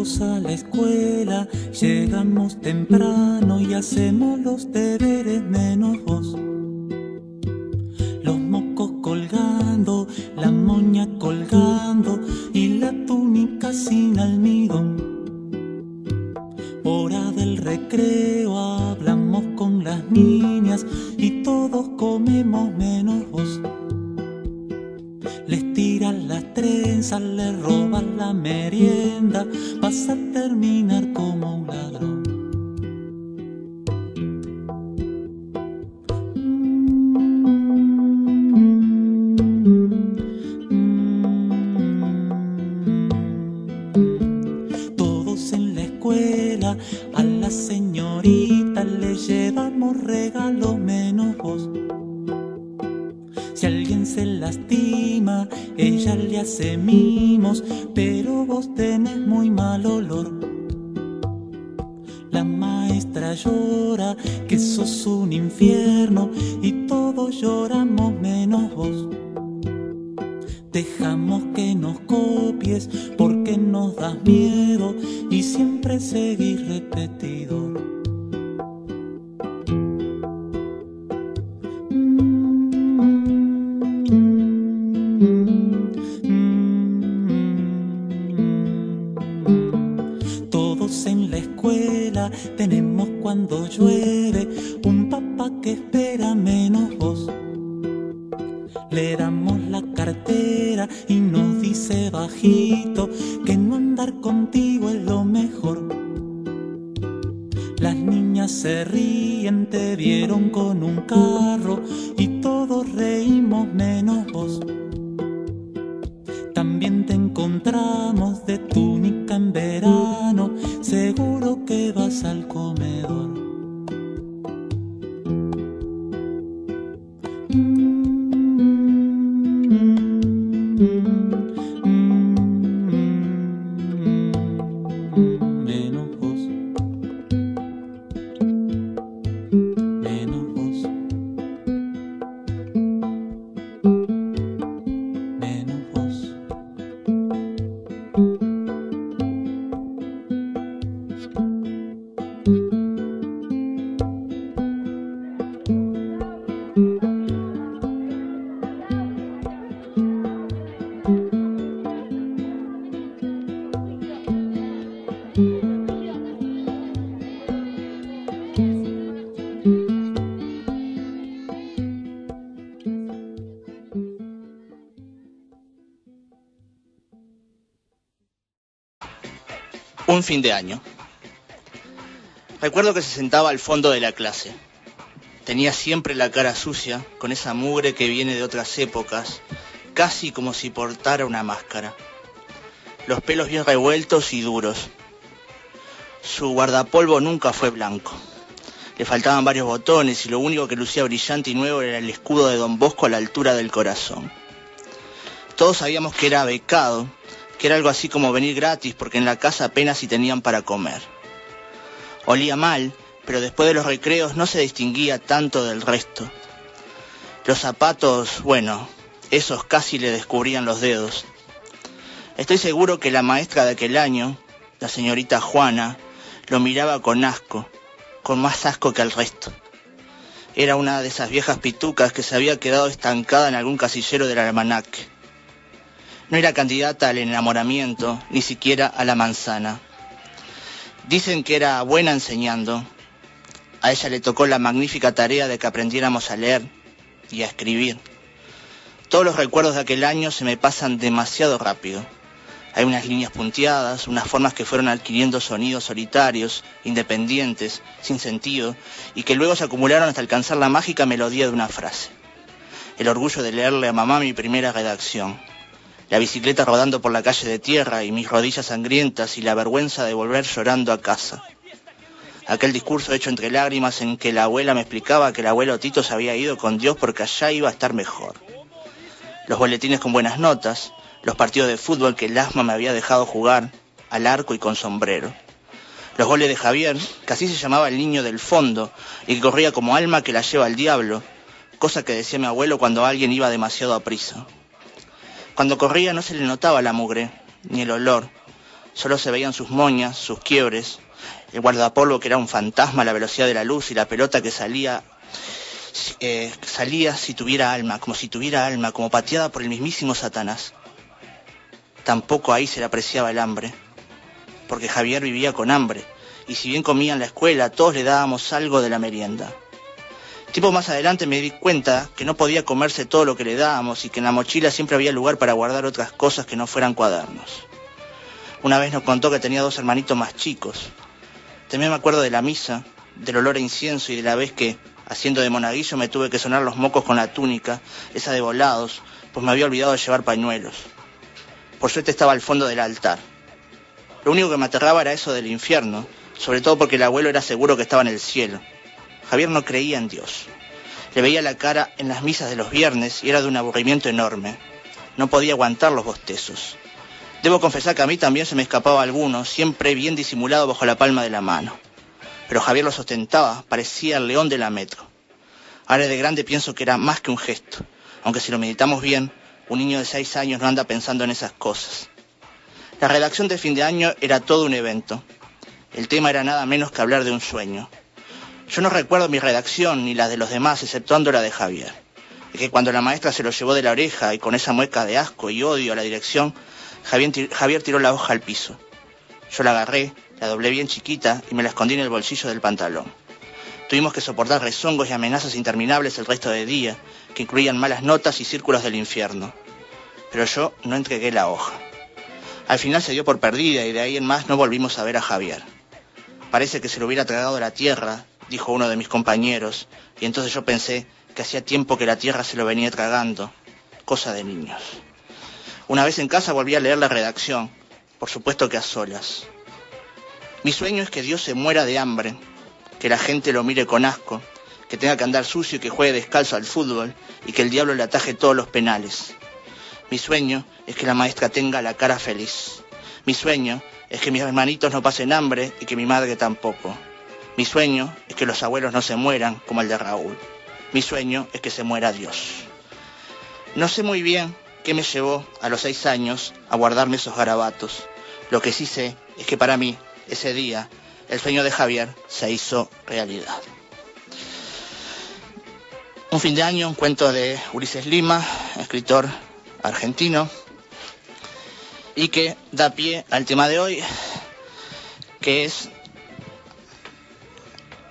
Todos a la escuela, llegamos temprano y hacemos los deberes menos vos. Los mocos colgando, la moña colgando y la túnica sin almidón. Hora del recreo, hablamos con las niñas y todos comemos menos vos. Les tiras las trenzas, les robas la merienda, vas a terminar como un ladrón. Todos en la escuela, a la señorita le llevamos regalos menos vos. Si alguien se lastima, ella le hace mimos, pero vos tenés muy mal olor. La maestra llora que sos un infierno y todos lloramos menos vos. Dejamos que nos copies porque nos das miedo y siempre seguís repetido. Todos en la escuela tenemos cuando llueve un papá que espera menos vos. Le damos la cartera y nos dice bajito que no andar contigo es lo mejor. Las niñas se ríen, te vieron con un carro y todos reímos menos vos. También te encontramos de túnica en verano, seguro que vas al comedor. Menos vos. Menos vos. Menos vos. Un fin de año. Recuerdo que se sentaba al fondo de la clase. Tenía siempre la cara sucia, con esa mugre que viene de otras épocas, casi como si portara una máscara. Los pelos bien revueltos y duros. Su guardapolvo nunca fue blanco. Le faltaban varios botones y lo único que lucía brillante y nuevo era el escudo de Don Bosco a la altura del corazón. Todos sabíamos que era becado, que era algo así como venir gratis porque en la casa apenas si tenían para comer. Olía mal, pero después de los recreos no se distinguía tanto del resto. Los zapatos, bueno, esos casi le descubrían los dedos. Estoy seguro que la maestra de aquel año, la señorita Juana, lo miraba con asco, con más asco que al resto. Era una de esas viejas pitucas que se había quedado estancada en algún casillero del almanaque. No era candidata al enamoramiento, ni siquiera a la manzana. Dicen que era buena enseñando. A ella le tocó la magnífica tarea de que aprendiéramos a leer y a escribir. Todos los recuerdos de aquel año se me pasan demasiado rápido. Hay unas líneas punteadas, unas formas que fueron adquiriendo sonidos solitarios, independientes, sin sentido, y que luego se acumularon hasta alcanzar la mágica melodía de una frase. El orgullo de leerle a mamá mi primera redacción. La bicicleta rodando por la calle de tierra y mis rodillas sangrientas y la vergüenza de volver llorando a casa. Aquel discurso hecho entre lágrimas en que la abuela me explicaba que el abuelo Tito se había ido con Dios porque allá iba a estar mejor. Los boletines con buenas notas, los partidos de fútbol que el asma me había dejado jugar, al arco y con sombrero. Los goles de Javier, que así se llamaba el niño del fondo, y que corría como alma que la lleva al diablo, cosa que decía mi abuelo cuando alguien iba demasiado aprisa. Cuando corría no se le notaba la mugre, ni el olor, Solo se veían sus moñas, sus quiebres, el guardapolvo que era un fantasma a la velocidad de la luz y la pelota que salía si tuviera alma, como pateada por el mismísimo Satanás. Tampoco ahí se le apreciaba el hambre, porque Javier vivía con hambre, y si bien comía en la escuela, todos le dábamos algo de la merienda. Tiempo más adelante me di cuenta que no podía comerse todo lo que le dábamos y que en la mochila siempre había lugar para guardar otras cosas que no fueran cuadernos. Una vez nos contó que tenía 2 hermanitos más chicos. También me acuerdo de la misa, del olor a incienso y de la vez que, haciendo de monaguillo, me tuve que sonar los mocos con la túnica, esa de volados, pues me había olvidado de llevar pañuelos. Por suerte estaba al fondo del altar. Lo único que me aterraba era eso del infierno, sobre todo porque el abuelo era seguro que estaba en el cielo. Javier no creía en Dios. Le veía la cara en las misas de los viernes y era de un aburrimiento enorme. No podía aguantar los bostezos. Debo confesar que a mí también se me escapaba alguno, siempre bien disimulado bajo la palma de la mano. Pero Javier lo sostentaba, parecía el león de la metro. Ahora de grande pienso que era más que un gesto, aunque si lo meditamos bien, un niño de 6 años no anda pensando en esas cosas. La redacción de fin de año era todo un evento. El tema era nada menos que hablar de un sueño. Yo no recuerdo mi redacción ni la de los demás, exceptuando la de Javier. Es que cuando la maestra se lo llevó de la oreja y con esa mueca de asco y odio a la dirección, Javier tiró la hoja al piso. Yo la agarré, la doblé bien chiquita y me la escondí en el bolsillo del pantalón. Tuvimos que soportar rezongos y amenazas interminables el resto del día, que incluían malas notas y círculos del infierno. Pero yo no entregué la hoja. Al final se dio por perdida y de ahí en más no volvimos a ver a Javier. Parece que se lo hubiera tragado la tierra, dijo uno de mis compañeros, y entonces yo pensé que hacía tiempo que la tierra se lo venía tragando. Cosa de niños. Una vez en casa volví a leer la redacción, por supuesto que a solas. Mi sueño es que Dios se muera de hambre, que la gente lo mire con asco, que tenga que andar sucio y que juegue descalzo al fútbol y que el diablo le ataje todos los penales. Mi sueño es que la maestra tenga la cara feliz. Mi sueño es que mis hermanitos no pasen hambre y que mi madre tampoco. Mi sueño es que los abuelos no se mueran como el de Raúl. Mi sueño es que se muera Dios. No sé muy bien qué me llevó a los 6 años a guardarme esos garabatos. Lo que sí sé es que para mí, ese día, el sueño de Javier se hizo realidad. Un fin de año, un cuento de Ulises Lima, escritor argentino, y que da pie al tema de hoy, que es...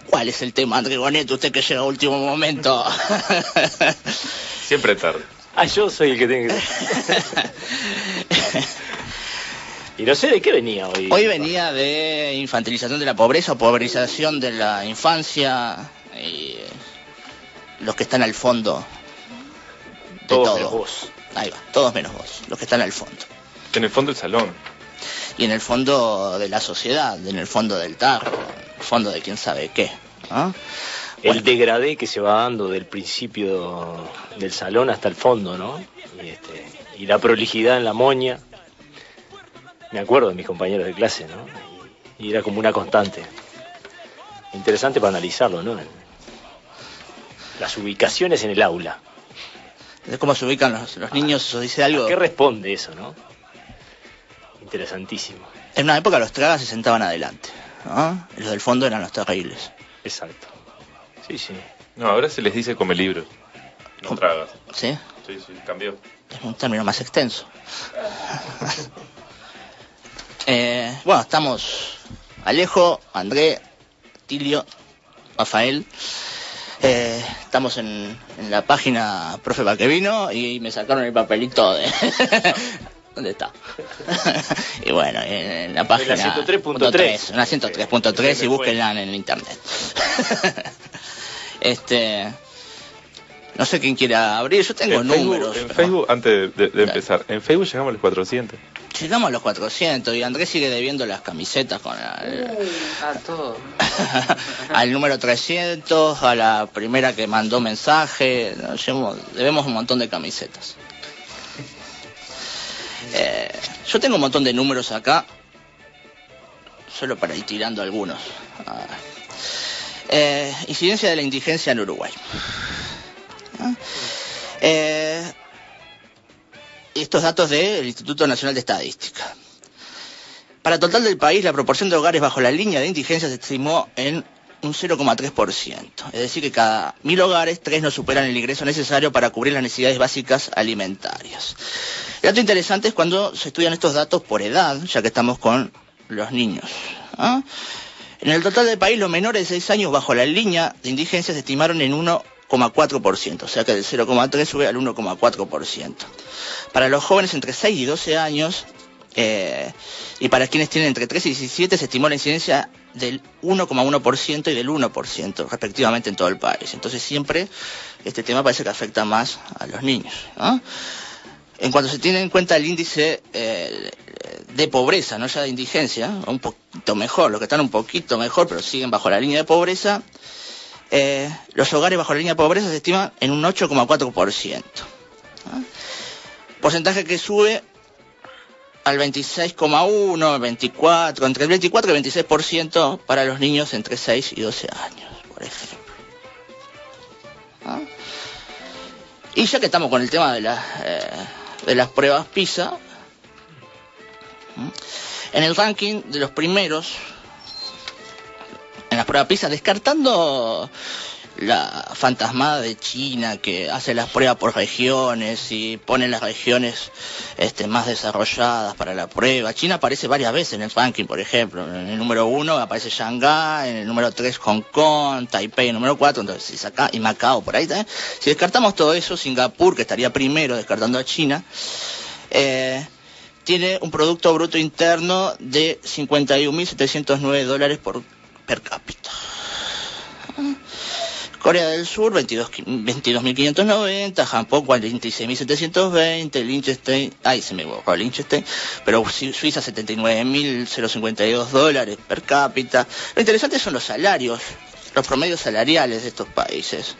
¿Cuál es el tema, André Bonet? Usted que llega a último momento. Siempre tarde. Yo soy el que tiene que... Y no sé de qué venía hoy. Hoy venía de infantilización de la pobreza, pobrecización de la infancia, y los que están al fondo de todos todo. menos vos. Ahí va, todos menos vos, los que están al fondo. En el fondo del salón. Y en el fondo de la sociedad, en el fondo del tarro, en el fondo de quién sabe qué, ¿no? El degradé que se va dando del principio del salón hasta el fondo, ¿no? Y la prolijidad en la moña. Me acuerdo de mis compañeros de clase, ¿no? Y era como una constante. Interesante para analizarlo, ¿no? Las ubicaciones en el aula. De cómo se ubican los niños, eso dice algo. ¿A qué responde eso, no? Interesantísimo. En una época los tragas se sentaban adelante, ¿no? Y los del fondo eran los terribles. Exacto. Sí, sí. No, ahora se les dice come libros. No tragas. ¿Sí? Sí, cambió. Es un término más extenso. Bueno, estamos Alejo, André, Tilio, Rafael. Estamos en la página Profe Paquevino y me sacaron el papelito de... ¿Dónde está? Y bueno, en la página... En la 103.3. En la 103.3 y búsquenla en internet. No sé quién quiera abrir, yo tengo números. En Facebook, antes de empezar, en Facebook llegamos a los 400. Llegamos a los 400 y Andrés sigue debiendo las camisetas con todo. al número 300, a la primera que mandó mensaje. Debemos un montón de camisetas. Yo tengo un montón de números acá, solo para ir tirando algunos. Incidencia de la indigencia en Uruguay. Estos datos del Instituto Nacional de Estadística. Para el total del país, la proporción de hogares bajo la línea de indigencia se estimó en un 0,3%. Es decir, que cada 1000 hogares, 3 no superan el ingreso necesario para cubrir las necesidades básicas alimentarias. El dato interesante es cuando se estudian estos datos por edad, ya que estamos con los niños. ¿Ah? En el total del país, los menores de 6 años bajo la línea de indigencia se estimaron en 1,4%, o sea que del 0,3 sube al 1,4%. Para los jóvenes entre 6 y 12 años, y para quienes tienen entre 13 y 17, se estimó la incidencia del 1,1% y del 1% respectivamente en todo el país. Entonces siempre este tema parece que afecta más a los niños, ¿no? En cuanto se tiene en cuenta el índice de pobreza, no ya de indigencia, un poquito mejor, los que están un poquito mejor pero siguen bajo la línea de pobreza, los hogares bajo la línea de pobreza se estiman en un 8,4%, ¿no? Porcentaje que sube al 26,1, 24, entre el 24 y el 26% para los niños entre 6 y 12 años, por ejemplo. ¿Ah? Y ya que estamos con el tema de las pruebas PISA, en el ranking de los primeros, en las pruebas PISA, descartando la fantasmada de China que hace las pruebas por regiones y pone las regiones más desarrolladas para la prueba. China aparece varias veces en el ranking, por ejemplo. En el número 1 aparece Shanghái, en el número 3 Hong Kong, Taipei en el número 4, entonces acá, y Macao por ahí también. Si descartamos todo eso, Singapur, que estaría primero descartando a China, tiene un Producto Bruto Interno de $51.709 per cápita. Corea del Sur, 22.590, Japón, 46.720, Liechtenstein, se me equivocó, Liechtenstein, pero Suiza, $79.052 per cápita. Lo interesante son los salarios, los promedios salariales de estos países.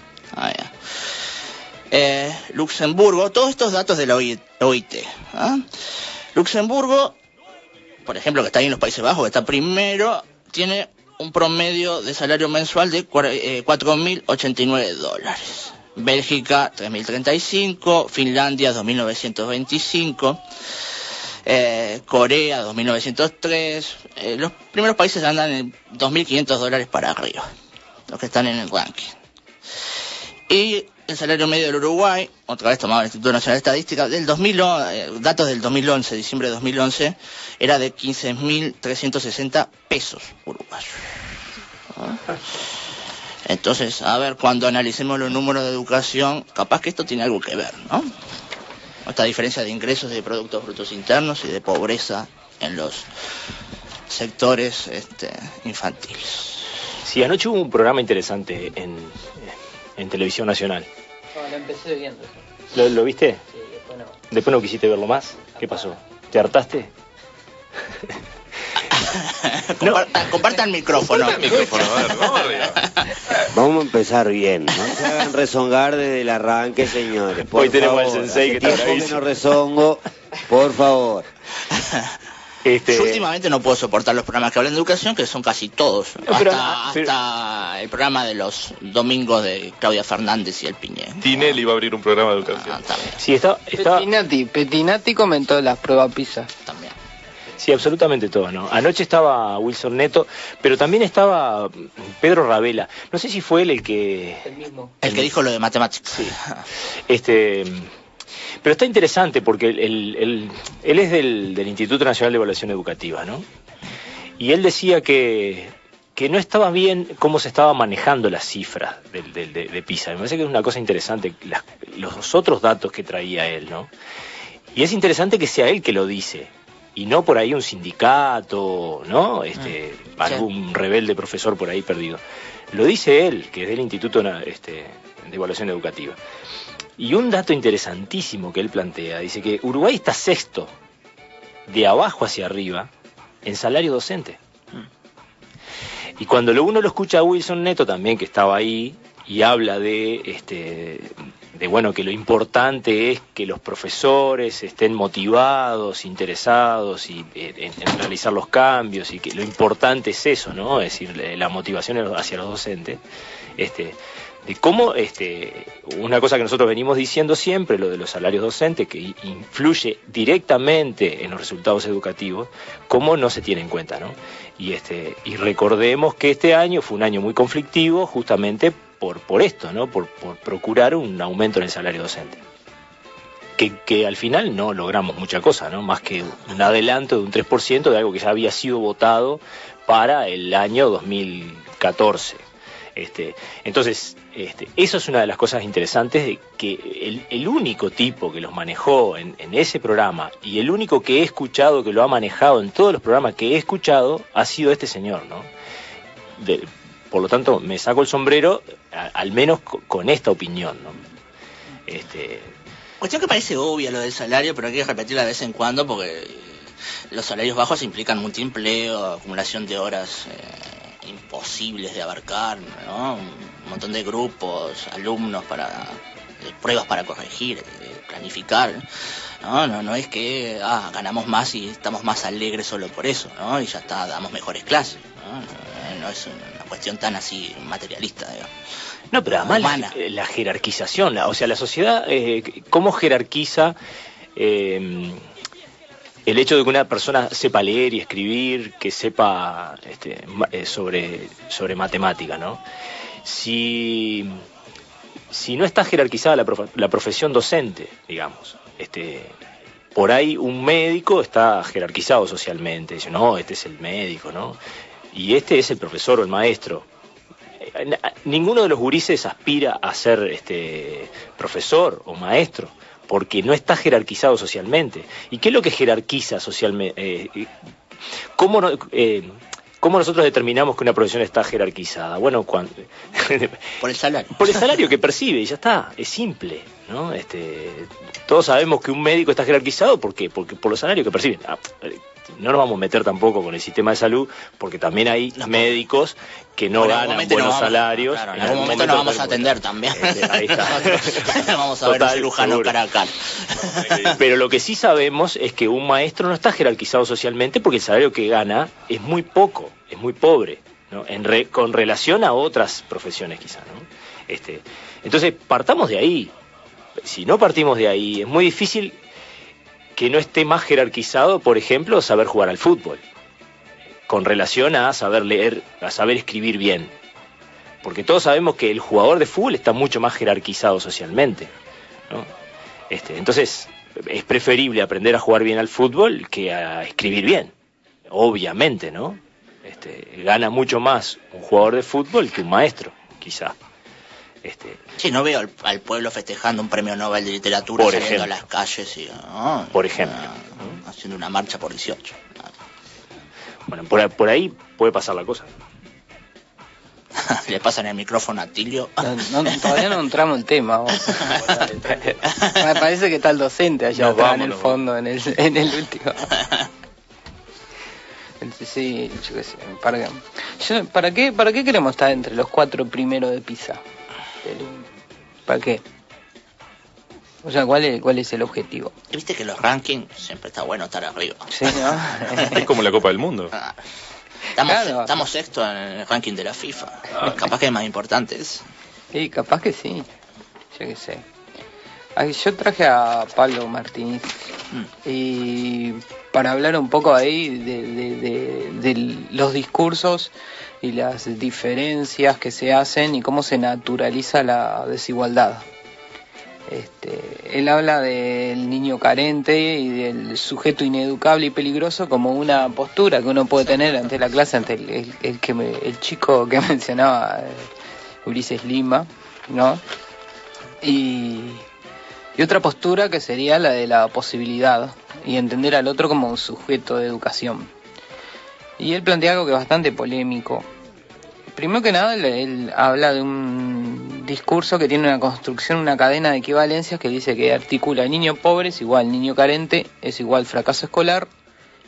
Luxemburgo, todos estos datos de la OIT. Luxemburgo, por ejemplo, que está ahí en los Países Bajos, que está primero, tiene un promedio de salario mensual de $4.089. Bélgica, 3.035, Finlandia, 2.925, Corea, 2.903. Los primeros países andan en $2.500 para arriba, los que están en el ranking. Y el salario medio del Uruguay, otra vez tomado el Instituto Nacional de Estadística, datos del 2011, diciembre de 2011, era de 15.360 pesos uruguayos. Entonces, a ver, cuando analicemos los números de educación, capaz que esto tiene algo que ver, ¿no? Esta diferencia de ingresos de productos brutos internos y de pobreza en los sectores infantiles. Sí, anoche hubo un programa interesante en Televisión Nacional. No, lo empecé viendo. ¿Lo viste? Sí, después no. ¿Después no quisiste verlo más? ¿Qué pasó? ¿Te hartaste? Comparta el micrófono. A ver, vamos arriba. Vamos a empezar bien, no se hagan rezongar desde el arranque, señores. Por Hoy tenemos favor, al sensei que está hace tiempo que bravísimo. no rezongo, por favor. Yo últimamente no puedo soportar los programas que hablan de educación, que son casi todos. Hasta el programa de los domingos de Claudia Fernández y El Piñé. Tinelli va a abrir un programa de educación. También, Sí, está... Petinati comentó las pruebas PISA. también. Sí, absolutamente todo, ¿no? Anoche estaba Wilson Neto, pero también estaba Pedro Ravela. No sé si fue él el que... El mismo. El que dijo lo de matemáticas. Sí. Pero está interesante porque él es del Instituto Nacional de Evaluación Educativa, ¿no? Y él decía que no estaba bien cómo se estaban manejando las cifras de PISA. Me parece que es una cosa interesante, los otros datos que traía él, ¿no? Y es interesante que sea él que lo dice, y no por ahí un sindicato, ¿no? Algún rebelde profesor por ahí perdido. Lo dice él, que es del Instituto de Evaluación Educativa. Y un dato interesantísimo que él plantea, dice que Uruguay está sexto, de abajo hacia arriba, en salario docente. Y cuando uno lo escucha a Wilson Neto también, que estaba ahí, y habla de bueno, que lo importante es que los profesores estén motivados, interesados y en realizar los cambios, y que lo importante es eso, ¿no? Es decir, la motivación hacia los docentes. cómo una cosa que nosotros venimos diciendo siempre, lo de los salarios docentes, que influye directamente en los resultados educativos, cómo no se tiene en cuenta, ¿no? Y recordemos que este año fue un año muy conflictivo justamente por esto, ¿no? Por procurar un aumento en el salario docente. Que al final no logramos mucha cosa, ¿no? Más que un adelanto de un 3% de algo que ya había sido votado para el año 2014. Entonces, eso es una de las cosas interesantes, de que el único tipo que los manejó en ese programa, y el único que he escuchado que lo ha manejado en todos los programas que he escuchado, ha sido este señor, ¿no? Por lo tanto, me saco el sombrero, al menos con esta opinión, ¿no? Cuestión que parece obvia lo del salario, pero hay que repetirla de vez en cuando porque los salarios bajos implican multiempleo, acumulación de horas imposibles de abarcar, ¿no? Un montón de grupos, alumnos para pruebas para corregir, planificar, ¿no? No es que ganamos más y estamos más alegres solo por eso, ¿no? Y ya está, damos mejores clases, ¿no? No es una cuestión tan así materialista, digamos. No, pero además la jerarquización, o sea, la sociedad, ¿cómo jerarquiza el hecho de que una persona sepa leer y escribir, que sepa sobre matemática, ¿no? Si no está jerarquizada la profesión docente, digamos, por ahí un médico está jerarquizado socialmente, dice, no, este es el médico, ¿no? Y este es el profesor o el maestro. Ninguno de los gurises aspira a ser profesor o maestro, porque no está jerarquizado socialmente. ¿Y qué es lo que jerarquiza socialmente? ¿Cómo nosotros determinamos que una profesión está jerarquizada? Bueno, por el salario. Por el salario que percibe, y ya está, es simple, ¿no? Todos sabemos que un médico está jerarquizado, ¿por qué? Porque por los salarios que perciben. No nos vamos a meter tampoco con el sistema de salud, porque también hay médicos que no ganan buenos salarios. Claro, en algún momento nos vamos a atender también. Ahí está. Vamos a ver un cirujano cara a cara. Pero lo que sí sabemos es que un maestro no está jerarquizado socialmente porque el salario que gana es muy poco, es muy pobre, ¿no? Con relación a otras profesiones quizá, ¿no? Entonces, partamos de ahí. Si no partimos de ahí, es muy difícil que no esté más jerarquizado, por ejemplo, saber jugar al fútbol, con relación a saber leer, a saber escribir bien. Porque todos sabemos que el jugador de fútbol está mucho más jerarquizado socialmente, ¿no? Entonces, es preferible aprender a jugar bien al fútbol que a escribir bien, obviamente, ¿no? Gana mucho más un jugador de fútbol que un maestro, quizá. Sí, no veo al pueblo festejando un premio Nobel de literatura saliendo a las calles y, por ejemplo, haciendo una marcha por 18. Bueno, por ahí puede pasar la cosa. Le pasan el micrófono a Tilio. Todavía no entramos en tema. Me parece que está el docente allá atrás en el fondo, en el último. Sí, yo qué sé. ¿Para qué queremos estar entre los 4 primeros de PISA? ¿Para qué? O sea, ¿cuál es el objetivo? Viste que los rankings siempre está bueno estar arriba. Sí, ¿no? Es como la Copa del Mundo. Estamos sexto en el ranking de la FIFA. Capaz que es más importante eso. Sí, capaz que sí. Yo qué sé. Yo traje a Pablo Martínez y para hablar un poco ahí de los discursos y las diferencias que se hacen y cómo se naturaliza la desigualdad. Él habla del niño carente y del sujeto ineducable y peligroso como una postura que uno puede tener ante la clase, ante el chico que mencionaba, Ulises Lima, ¿no? Y otra postura que sería la de la posibilidad y entender al otro como un sujeto de educación. Y él plantea algo que es bastante polémico. Primero que nada, él habla de un discurso que tiene una construcción, una cadena de equivalencias que dice que articula niño pobre es igual niño carente, es igual fracaso escolar,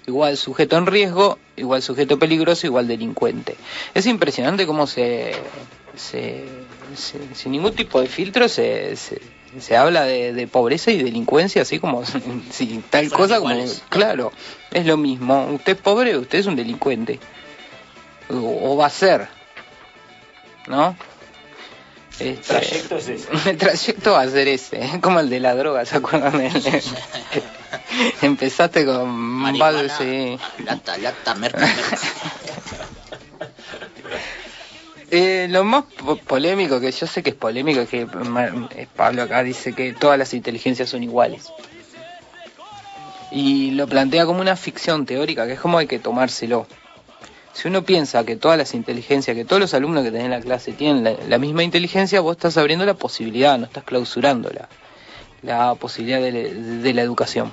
igual sujeto en riesgo, igual sujeto peligroso, igual delincuente. Es impresionante cómo sin ningún tipo de filtro se habla de pobreza y delincuencia, así como si tal cosa como claro, es lo mismo. Usted es pobre, usted es un delincuente o va a ser, ¿no? El trayecto es ese. El trayecto va a ser ese, como el de la droga, ¿se acuerdan? Empezaste con Marihuana, sí. lata, merca. Lo más polémico, que yo sé que es polémico, es que Pablo acá dice que todas las inteligencias son iguales. Y lo plantea como una ficción teórica, que es como hay que tomárselo. Si uno piensa que todas las inteligencias, que todos los alumnos que tenés en la clase tienen la misma inteligencia, vos estás abriendo la posibilidad, no estás clausurando la posibilidad de la educación.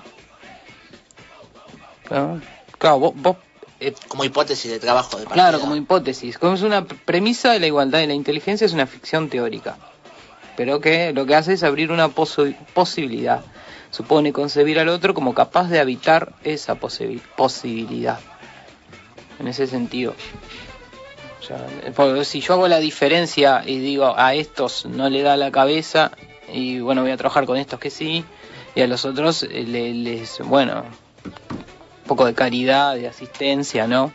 ¿No? Claro, vos como hipótesis de trabajo de partida. Claro, como hipótesis. Como es una premisa de la igualdad y la inteligencia, es una ficción teórica. Pero que lo que hace es abrir una posibilidad. Supone concebir al otro como capaz de habitar esa posibilidad. En ese sentido. O sea, si yo hago la diferencia y digo a estos no le da la cabeza, y bueno, voy a trabajar con estos que sí, y a los otros les bueno, un poco de caridad, de asistencia, ¿no?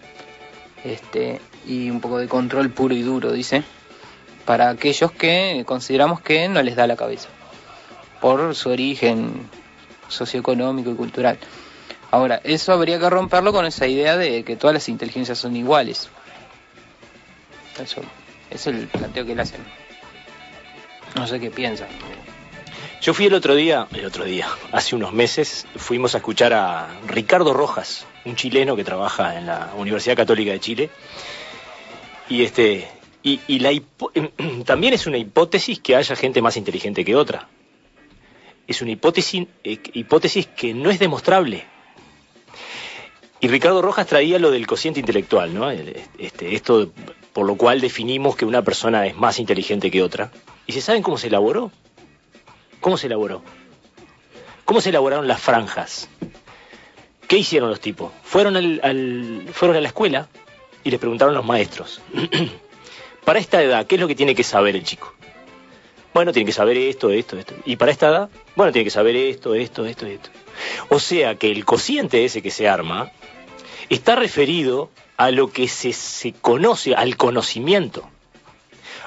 Y un poco de control puro y duro, dice, para aquellos que consideramos que no les da la cabeza, por su origen socioeconómico y cultural. Ahora, eso habría que romperlo con esa idea de que todas las inteligencias son iguales. Eso es el planteo que le hacen. No sé qué piensan. Yo fui el otro día, hace unos meses, fuimos a escuchar a Ricardo Rojas, un chileno que trabaja en la Universidad Católica de Chile. También es una hipótesis que haya gente más inteligente que otra. Es una hipótesis que no es demostrable. Y Ricardo Rojas traía lo del cociente intelectual, ¿no? Esto por lo cual definimos que una persona es más inteligente que otra. ¿Y se saben cómo se elaboró? ¿Cómo se elaboró? ¿Cómo se elaboraron las franjas? ¿Qué hicieron los tipos? Fueron a la escuela y les preguntaron a los maestros. Para esta edad, ¿qué es lo que tiene que saber el chico? Bueno, tiene que saber esto. Y para esta edad, bueno, tiene que saber esto. O sea que el cociente ese que se arma está referido a lo que se conoce, al conocimiento,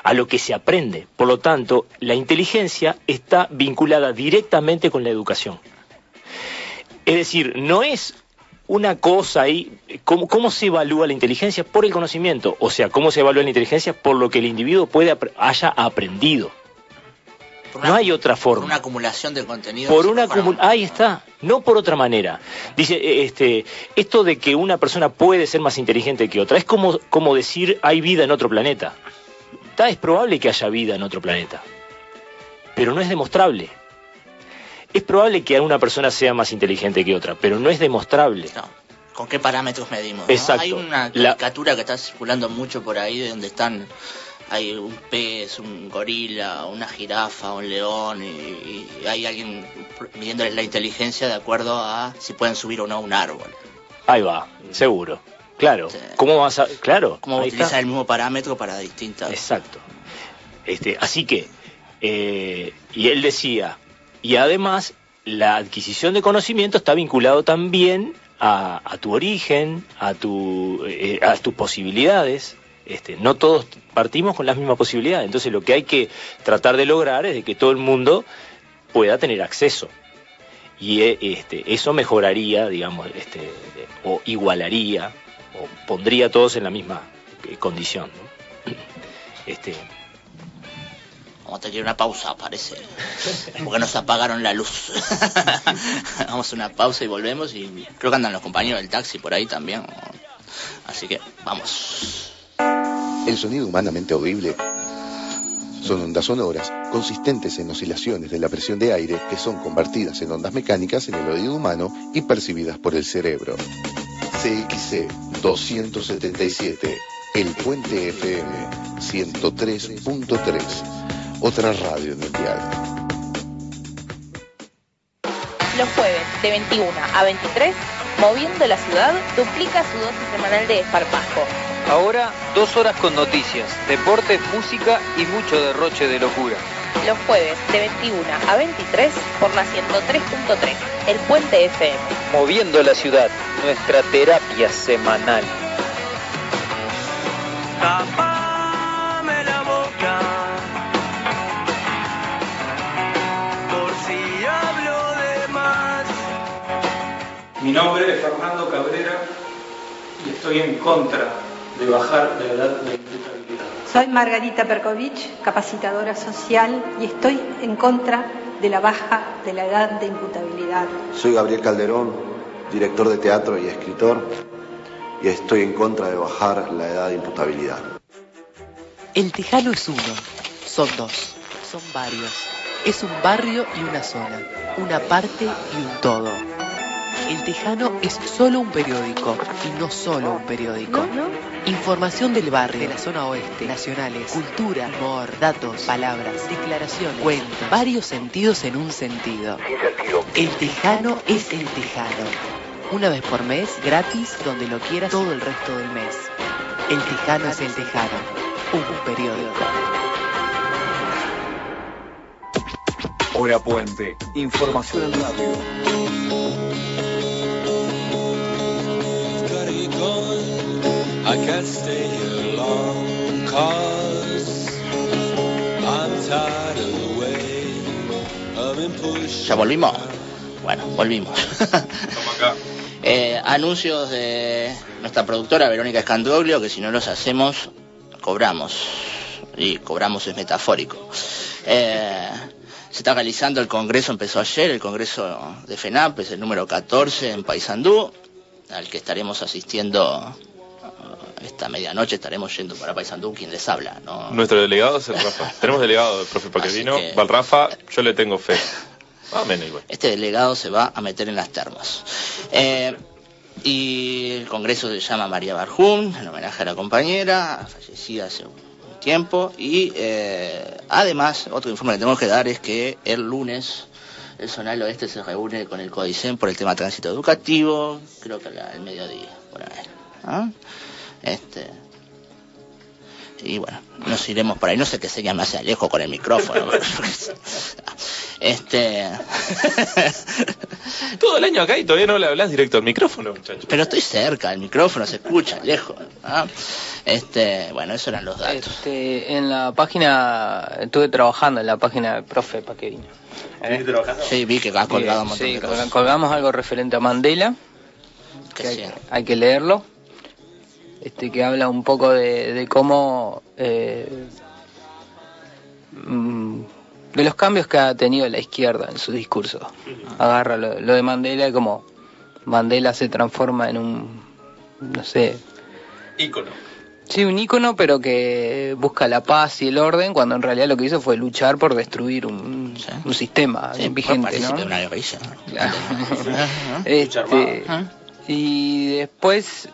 a lo que se aprende. Por lo tanto, la inteligencia está vinculada directamente con la educación. Es decir, no es una cosa ahí. ¿Cómo se evalúa la inteligencia? Por el conocimiento. O sea, ¿cómo se evalúa la inteligencia? Por lo que el individuo haya aprendido. No hay otra forma. Por una acumulación de contenido. Ahí está, no por otra manera. Dice, esto de que una persona puede ser más inteligente que otra, es como decir hay vida en otro planeta. Es probable que haya vida en otro planeta, pero no es demostrable. Es probable que una persona sea más inteligente que otra, pero no es demostrable. No. ¿Con qué parámetros medimos? ¿No? Exacto. Hay una caricatura que está circulando mucho por ahí, de donde hay un pez, un gorila, una jirafa, un león, y hay alguien midiéndoles la inteligencia de acuerdo a si pueden subir o no a un árbol. Ahí va, seguro. Claro. Sí. ¿Cómo vas a...? Claro. ¿Cómo utilizar el mismo parámetro para distintas...? Exacto. Así que, y él decía, y además la adquisición de conocimiento está vinculado también a tu origen, a tus posibilidades. No todos partimos con las mismas posibilidades, entonces lo que hay que tratar de lograr es de que todo el mundo pueda tener acceso, y eso mejoraría, digamos, o igualaría, o pondría a todos en la misma condición, ¿no? Vamos a tener una pausa, parece, porque nos apagaron la luz. Vamos a una pausa y volvemos, y creo que andan los compañeros del taxi por ahí también, así que vamos. El sonido humanamente audible son ondas sonoras consistentes en oscilaciones de la presión de aire que son convertidas en ondas mecánicas en el oído humano y percibidas por el cerebro. CXC 277, El Puente FM 103.3, otra radio en el dial. Los jueves de 21 a 23, Moviendo la Ciudad duplica su dosis semanal de desparpajo. Ahora, 2 horas con noticias, deportes, música y mucho derroche de locura. Los jueves de 21 a 23 por la 103.3, El Puente FM. Moviendo la Ciudad, nuestra terapia semanal. Tapame la boca, Mi nombre es Fernando Cabrera y estoy en contra de bajar la edad de imputabilidad. Soy Margarita Perkovich, capacitadora social, y estoy en contra de la baja de la edad de imputabilidad. Soy Gabriel Calderón, director de teatro y escritor, y estoy en contra de bajar la edad de imputabilidad. El Tejano es uno, son dos, son varios. Es un barrio y una zona, una parte y un todo. El Tejano es solo un periódico y no solo un periódico. Información del barrio, de la zona oeste, nacionales, cultura, humor, datos, palabras, declaraciones, cuentos, varios sentidos en un sentido. El Tejano es el Tejano. Una vez por mes, gratis, donde lo quieras todo el resto del mes. El Tejano es el Tejano, un periódico. Hora Puente, información en radio. I can't stay here long, 'cause I'm tired of the way of being pushed. ¿Ya volvimos? Bueno, volvimos. Estamos acá. Anuncios de nuestra productora Verónica Escandroglio, que si no los hacemos, cobramos. Y cobramos es metafórico. Se está realizando el congreso, empezó ayer, el congreso de FENAP, es el número 14 en Paysandú, al que estaremos asistiendo esta medianoche, estaremos yendo para Paysandú, quien les habla, ¿no? Nuestro delegado es el Rafa. Tenemos delegado, el profe Paquerino, va el Rafa, yo le tengo fe. Amén, igual. Este delegado se va a meter en las termas. Y el congreso se llama María Barjún, en homenaje a la compañera, fallecida hace un tiempo. Y además, otro informe que tenemos que dar es que el lunes el Zonal Oeste se reúne con el CODICEN por el tema tránsito educativo, creo que al mediodía, por ahí, ¿ah? Y bueno, nos iremos por ahí, no sé qué señal me hace Alejo con el micrófono. Todo el año acá y todavía no le hablas directo al micrófono, muchachos. Pero estoy cerca, el micrófono se escucha lejos, ¿ah? Bueno, esos eran los datos. En la página, estuve trabajando en la página del profe Paquerino. ¿Estuviste trabajando? Sí, vi que has colgado un montón de cosas. Colgamos algo referente a Mandela, que hay que leerlo. Que habla un poco de cómo de los cambios que ha tenido la izquierda en su discurso. Agarra lo de Mandela y cómo Mandela se transforma en un, no sé, ícono. Sí, un ícono, pero que busca la paz y el orden, cuando en realidad lo que hizo fue luchar por destruir un sistema vigente, ¿no? De una guerrilla. Claro. Y después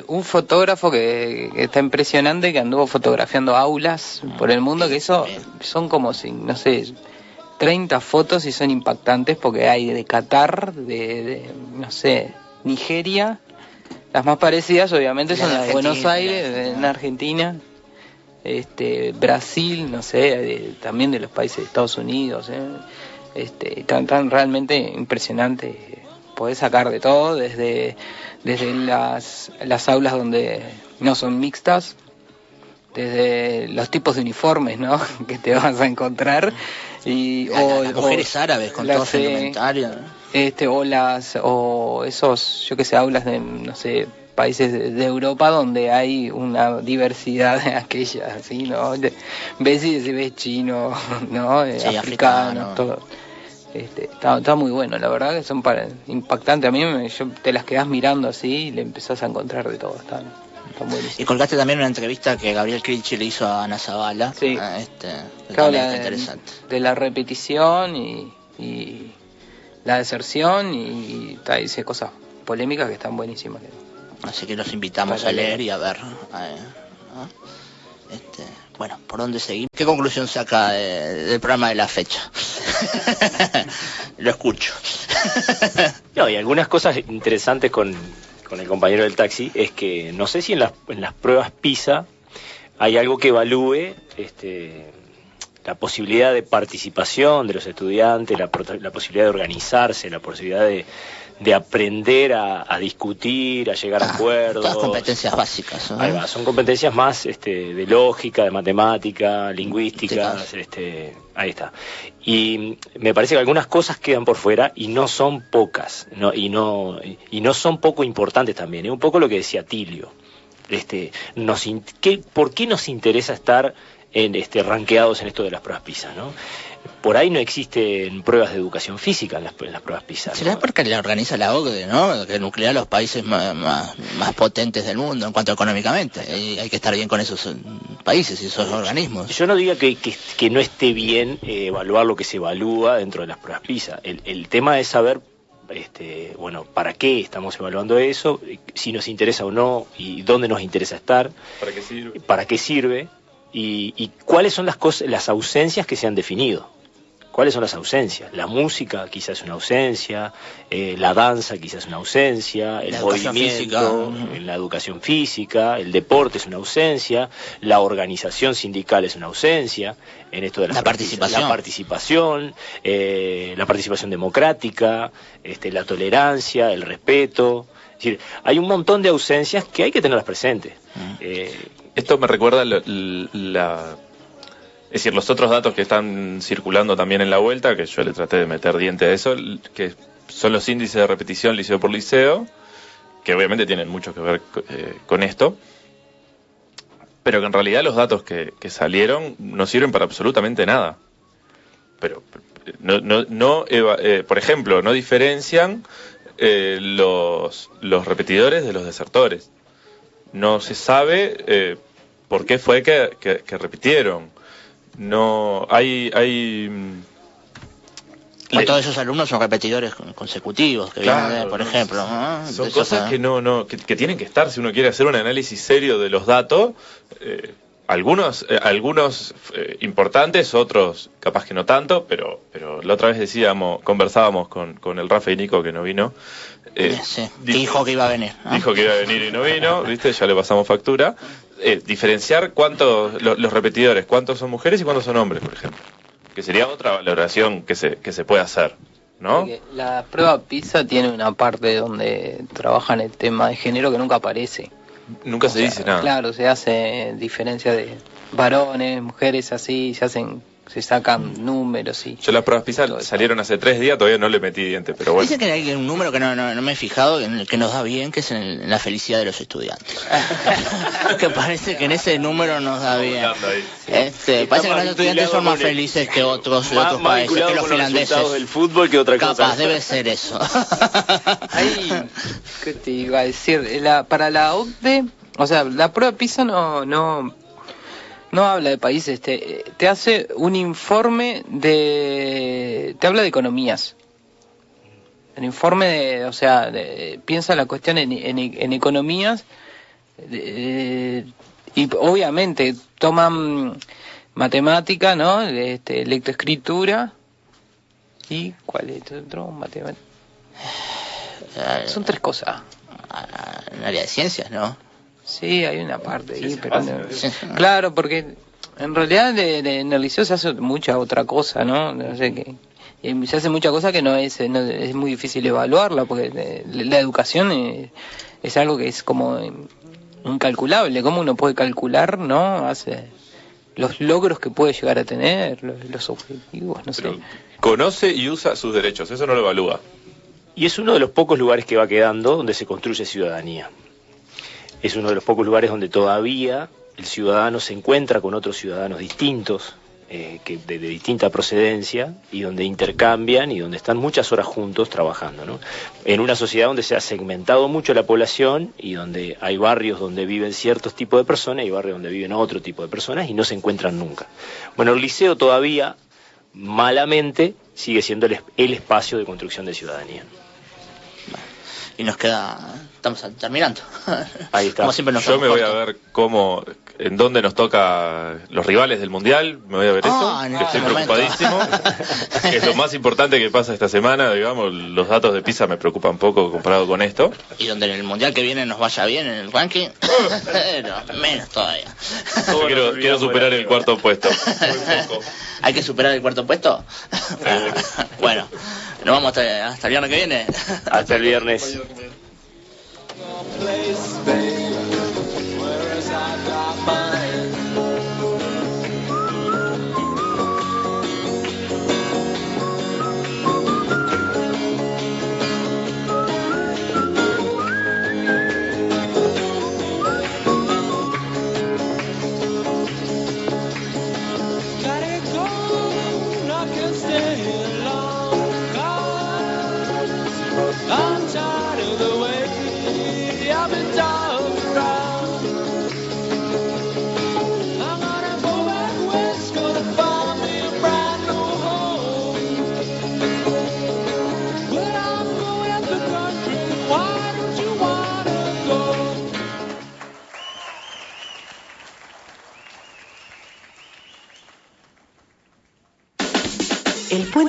un fotógrafo que está impresionante, que anduvo fotografiando aulas por el mundo, que eso son como, no sé, 30 fotos y son impactantes, porque hay de Qatar, de no sé, Nigeria. Las más parecidas obviamente son las de Buenos Aires, en Argentina, Brasil, no sé, también de los países de Estados Unidos, tan realmente impresionante. Podés sacar de todo, desde las aulas donde no son mixtas, desde los tipos de uniformes, ¿no? que te vas a encontrar, y las mujeres árabes con todo su indumentario, o esos, yo que sé, aulas de, no sé, países de Europa donde hay una diversidad aquella, así, ¿no? Ves y ves chino, ¿no? Sí, africano, todo. Está muy bueno, la verdad que son impactantes. A mí yo te las quedás mirando así y le empezás a encontrar de todo. Está buenísimo. Y colgaste también una entrevista que Gabriel Crilchi le hizo a Ana Zavala. Sí. Que habla interesante. De la repetición y la deserción, y dice cosas polémicas que están buenísimas. Así que los invitamos a leer y a ver. Bueno, ¿por dónde seguimos? ¿Qué conclusión saca del programa de la fecha? Lo escucho. No, y algunas cosas interesantes con el compañero del taxi es que no sé si en las pruebas PISA hay algo que evalúe la posibilidad de participación de los estudiantes, la posibilidad de organizarse, la posibilidad de aprender a discutir, a llegar a acuerdos. Todas competencias básicas, ¿no? Ahí va, son competencias más de lógica, de matemática, lingüística, ahí está. Y me parece que algunas cosas quedan por fuera y no son pocas, y no son poco importantes también. Es un poco lo que decía Tilio. ¿Por qué nos interesa estar ranqueados en esto de las pruebas PISA, ¿no? Por ahí no existen pruebas de educación física en las pruebas PISA, ¿no? ¿Será porque la organiza la OCDE, ¿no? Que nuclea a los países más potentes del mundo en cuanto económicamente. Y hay que estar bien con esos países y esos organismos. Yo no diga que no esté bien evaluar lo que se evalúa dentro de las pruebas PISA. El tema es saber ¿para qué estamos evaluando eso? Si nos interesa o no, y dónde nos interesa estar. ¿Para qué sirve? Y cuáles son las ausencias que se han definido. ¿Cuáles son las ausencias? La música quizás es una ausencia, la danza quizás es una ausencia, el movimiento, la educación física, el deporte es una ausencia, la organización sindical es una ausencia, en esto de la participación democrática, la tolerancia, el respeto. Es decir, hay un montón de ausencias que hay que tenerlas presentes. Esto me recuerda es decir, los otros datos que están circulando también en la vuelta, que yo le traté de meter diente a eso, que son los índices de repetición liceo por liceo, que obviamente tienen mucho que ver con esto, pero que en realidad los datos que salieron no sirven para absolutamente nada. Pero por ejemplo, no diferencian los repetidores de los desertores. No se sabe por qué fue que repitieron. No hay todos esos alumnos son repetidores consecutivos que vienen, por ejemplo, ¿no? Son cosas que tienen que estar si uno quiere hacer un análisis serio de los datos. Algunos importantes, otros capaz que no tanto, pero la otra vez conversábamos con el Rafa y Nico, que no vino. Dijo que iba a venir. Dijo que iba a venir y no vino, ¿viste? Ya le pasamos factura. Diferenciar los repetidores, cuántos son mujeres y cuántos son hombres, por ejemplo. Que sería otra valoración que se puede hacer, ¿no? Porque la prueba PISA tiene una parte donde trabajan el tema de género que nunca aparece. Nunca se dice nada. Claro, se hace diferencia de varones, mujeres, así, se sacan números y... Yo las pruebas PISA salieron hace 3 días, todavía no le metí diente, pero bueno. Dicen que hay un número que no me he fijado, que nos da bien, que es en la felicidad de los estudiantes. Que parece que en ese número nos da bien. Parece que los estudiantes son más felices que otros países, que los finlandeses. Del fútbol que otra cosa. Capaz, debe ser eso. ¿Qué te iba a decir? Para la OCDE, o sea, la prueba PISA no habla de países, te hace un informe te habla de economías. El informe piensa la cuestión en economías, y obviamente toman matemática, ¿no? Lectoescritura, y ¿cuál es otro? Matemática. Son 3 cosas. En área de ciencias, ¿no? Sí, hay una parte ahí, pero claro, porque en realidad en el liceo se hace mucha otra cosa, ¿no? No sé qué. Se hace mucha cosa que no es muy difícil evaluarla, porque la educación es algo que es como incalculable. ¿Cómo uno puede calcular, no? Los logros que puede llegar a tener, los objetivos, no sé. Conoce y usa sus derechos, eso no lo evalúa. Y es uno de los pocos lugares que va quedando donde se construye ciudadanía. Es uno de los pocos lugares donde todavía el ciudadano se encuentra con otros ciudadanos distintos, de distinta procedencia, y donde intercambian y donde están muchas horas juntos trabajando, ¿no? En una sociedad donde se ha segmentado mucho la población y donde hay barrios donde viven ciertos tipos de personas y barrios donde viven otro tipo de personas y no se encuentran nunca. Bueno, el liceo todavía, malamente, sigue siendo el espacio de construcción de ciudadanía. Y nos queda estamos terminando. Ahí está. Como siempre nos Yo me voy a ver en dónde nos toca los rivales del Mundial, me voy a ver eso, que estoy preocupadísimo. Es lo más importante que pasa esta semana, digamos, los datos de PISA me preocupan poco comparado con esto. Y donde en el Mundial que viene nos vaya bien en el ranking, pero menos todavía. Quiero superar el cuarto puesto. ¿Hay que superar el cuarto puesto? Bueno, nos vamos hasta el viernes que viene. Hasta el viernes. I'm tired of the way I've been tired.